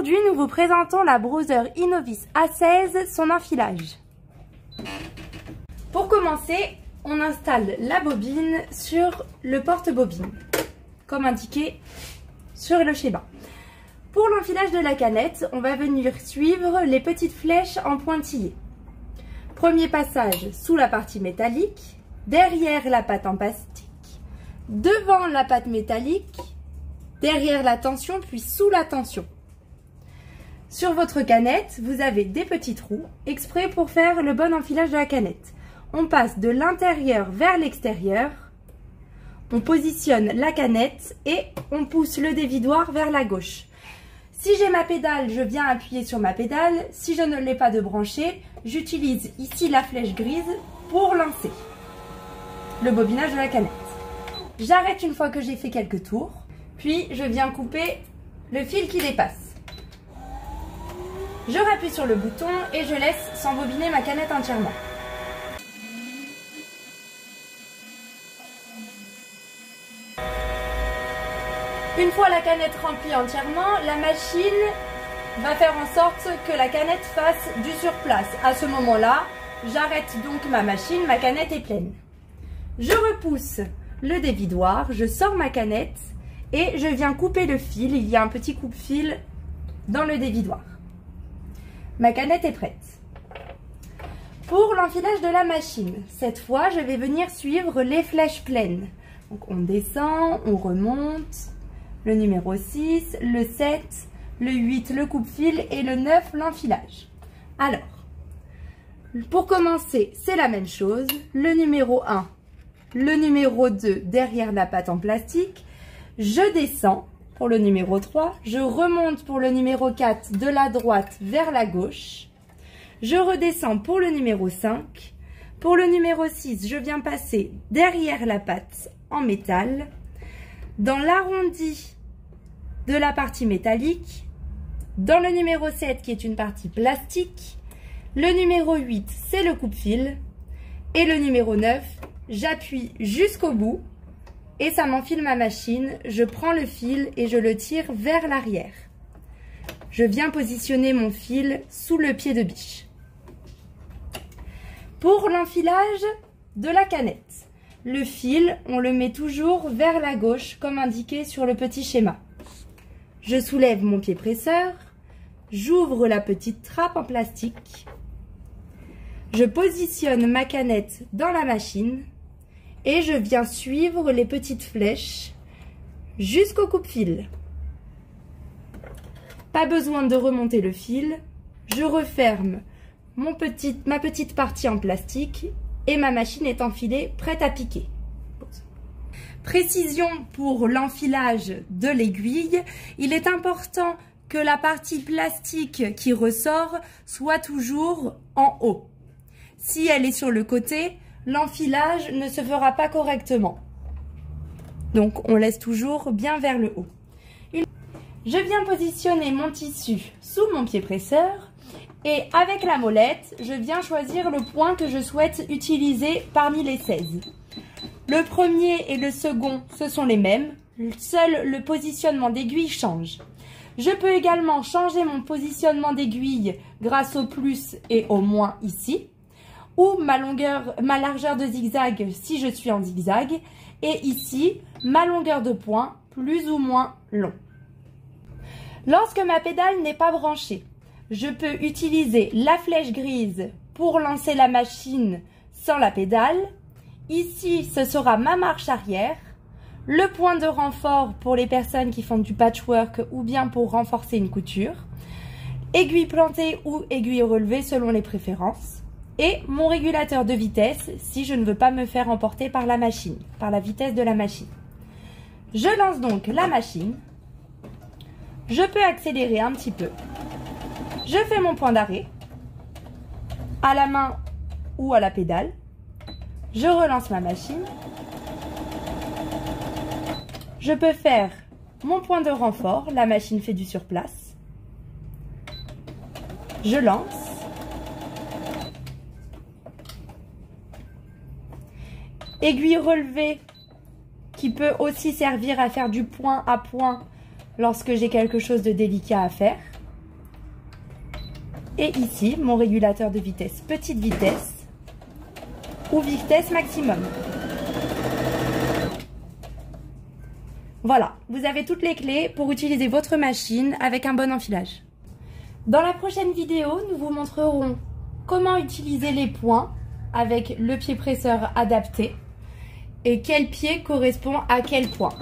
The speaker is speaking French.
Aujourd'hui, nous vous présentons la Brother Innovis A16, son enfilage. Pour commencer, on installe la bobine sur le porte-bobine, comme indiqué sur le schéma. Pour l'enfilage de la canette, on va venir suivre les petites flèches en pointillés. Premier passage sous la partie métallique, derrière la pâte en plastique, devant la pâte métallique, derrière la tension puis sous la tension. Sur votre canette, vous avez des petits trous exprès pour faire le bon enfilage de la canette. On passe de l'intérieur vers l'extérieur, on positionne la canette et on pousse le dévidoir vers la gauche. Si j'ai ma pédale, je viens appuyer sur ma pédale. Si je ne l'ai pas de branchée, j'utilise ici la flèche grise pour lancer le bobinage de la canette. J'arrête une fois que j'ai fait quelques tours, puis je viens couper le fil qui dépasse. Je rappuie sur le bouton et je laisse s'embobiner ma canette entièrement. Une fois la canette remplie entièrement, la machine va faire en sorte que la canette fasse du surplace. À ce moment-là, j'arrête donc ma machine, ma canette est pleine. Je repousse le dévidoir, je sors ma canette et je viens couper le fil. Il y a un petit coupe-fil dans le dévidoir. Ma canette est prête. Pour l'enfilage de la machine, cette fois, je vais venir suivre les flèches pleines. Donc on descend, on remonte, le numéro 6, le 7, le 8, le coupe-fil et le 9, l'enfilage. Alors, pour commencer, c'est la même chose. Le numéro 1, le numéro 2 derrière la pâte en plastique. Je descends pour le numéro 3. Je remonte pour le numéro 4 de la droite vers la gauche. Je redescends pour le numéro 5. Pour le numéro 6, je viens passer derrière la pâte en métal. Dans l'arrondi de la partie métallique, dans le numéro 7 qui est une partie plastique, le numéro 8 c'est le coupe-fil et le numéro 9, j'appuie jusqu'au bout et ça m'enfile ma machine, je prends le fil et je le tire vers l'arrière. Je viens positionner mon fil sous le pied de biche. Pour l'enfilage de la canette, le fil, on le met toujours vers la gauche, comme indiqué sur le petit schéma. Je soulève mon pied presseur, j'ouvre la petite trappe en plastique, je positionne ma canette dans la machine et je viens suivre les petites flèches jusqu'au coupe-fil. Pas besoin de remonter le fil, je referme ma petite partie en plastique et ma machine est enfilée, prête à piquer. Précision pour l'enfilage de l'aiguille, il est important que la partie plastique qui ressort soit toujours en haut. Si elle est sur le côté, l'enfilage ne se fera pas correctement. Donc on laisse toujours bien vers le haut. Je viens positionner mon tissu sous mon pied presseur. Et avec la molette, je viens choisir le point que je souhaite utiliser parmi les 16. Le premier et le second, ce sont les mêmes. Seul le positionnement d'aiguille change. Je peux également changer mon positionnement d'aiguille grâce au plus et au moins ici. Ou ma largeur de zigzag si je suis en zigzag. Et ici, ma longueur de point plus ou moins long. Lorsque ma pédale n'est pas branchée, je peux utiliser la flèche grise pour lancer la machine sans la pédale. Ici, ce sera ma marche arrière. Le point de renfort pour les personnes qui font du patchwork ou bien pour renforcer une couture. Aiguille plantée ou aiguille relevée selon les préférences. Et mon régulateur de vitesse si je ne veux pas me faire emporter par la machine, par la vitesse de la machine. Je lance donc la machine. Je peux accélérer un petit peu. Je fais mon point d'arrêt, à la main ou à la pédale. Je relance ma machine. Je peux faire mon point de renfort, la machine fait du surplace. Je lance. Aiguille relevée qui peut aussi servir à faire du point à point lorsque j'ai quelque chose de délicat à faire. Et ici, mon régulateur de vitesse petite vitesse ou vitesse maximum. Voilà, vous avez toutes les clés pour utiliser votre machine avec un bon enfilage. Dans la prochaine vidéo, nous vous montrerons comment utiliser les points avec le pied presseur adapté et quel pied correspond à quel point.